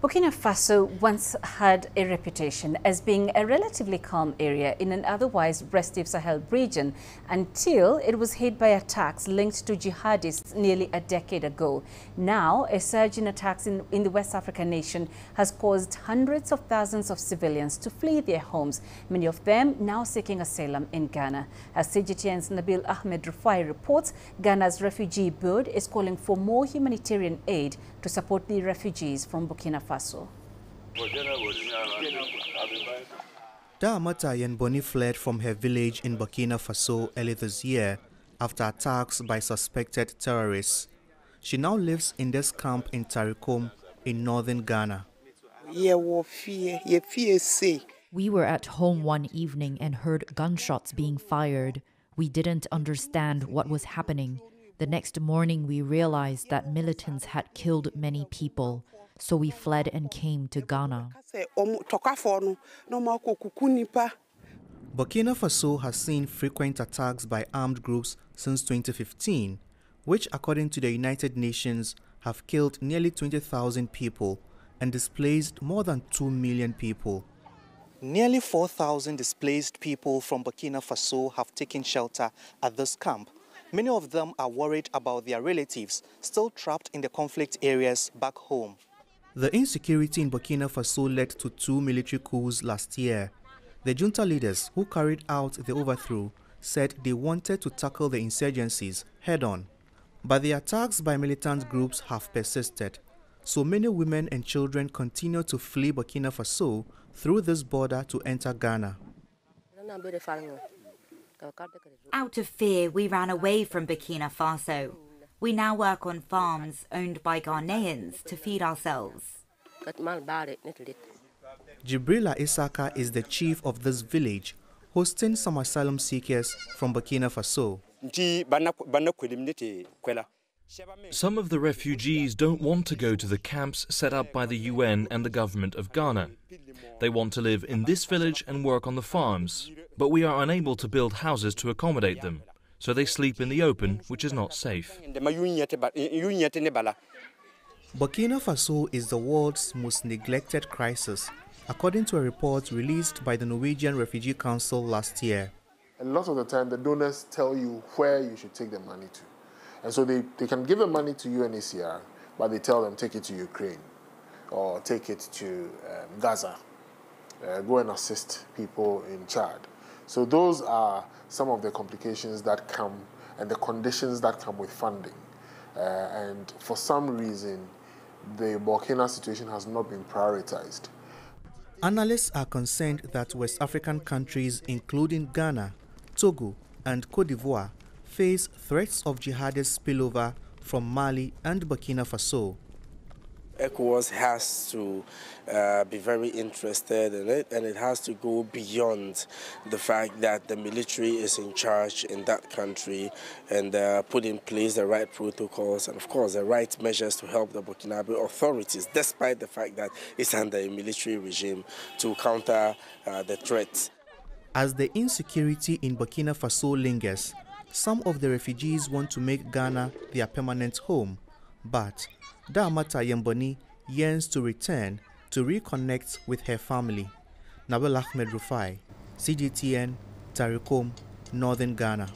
Burkina Faso once had a reputation as being a relatively calm area in an otherwise restive Sahel region until it was hit by attacks linked to jihadists nearly a decade ago. Now, a surge in attacks in the West African nation has caused hundreds of thousands of civilians to flee their homes, many of them now seeking asylum in Ghana. As CGTN's Nabil Ahmed Rufai reports, Ghana's Refugee Board is calling for more humanitarian aid to support the refugees from Burkina Faso. Ahmed fled from her village in Burkina Faso early this year after attacks by suspected terrorists. She now lives in this camp in Tarikom in northern Ghana. We were at home one evening and heard gunshots being fired. We didn't understand what was happening. The next morning we realized that militants had killed many people, so we fled and came to Ghana. Burkina Faso has seen frequent attacks by armed groups since 2015, which according to the United Nations have killed nearly 20,000 people and displaced more than 2 million people. Nearly 4,000 displaced people from Burkina Faso have taken shelter at this camp. Many of them are worried about their relatives still trapped in the conflict areas back home. The insecurity in Burkina Faso led to 2 military coups last year. The junta leaders who carried out the overthrow said they wanted to tackle the insurgencies head-on. But the attacks by militant groups have persisted, so many women and children continue to flee Burkina Faso through this border to enter Ghana. Out of fear, we ran away from Burkina Faso. We now work on farms owned by Ghanaians to feed ourselves. Jibrila Isaka is the chief of this village, hosting some asylum seekers from Burkina Faso. Some of the refugees don't want to go to the camps set up by the UN and the government of Ghana. They want to live in this village and work on the farms, but we are unable to build houses to accommodate them, so they sleep in the open, which is not safe. Burkina Faso is the world's most neglected crisis, according to a report released by the Norwegian Refugee Council last year. A lot of the time, the donors tell you where you should take the money to. And so they can give the money to UNHCR, but they tell them take it to Ukraine or take it to Gaza, go and assist people in Chad. So those are some of the complications that come and the conditions that come with funding. And for some reason, the Burkina situation has not been prioritized. Analysts are concerned that West African countries, including Ghana, Togo, and Cote d'Ivoire, face threats of jihadist spillover from Mali and Burkina Faso. ECOWAS has to be very interested in it, and it has to go beyond the fact that the military is in charge in that country and put in place the right protocols and, of course, the right measures to help the Burkinabe authorities, despite the fact that it's under a military regime, to counter the threats. As the insecurity in Burkina Faso lingers, some of the refugees want to make Ghana their permanent home, but Ahmed yearns to return to reconnect with her family. Nabil Ahmed Rufai, CGTN, Tarikom, Northern Ghana.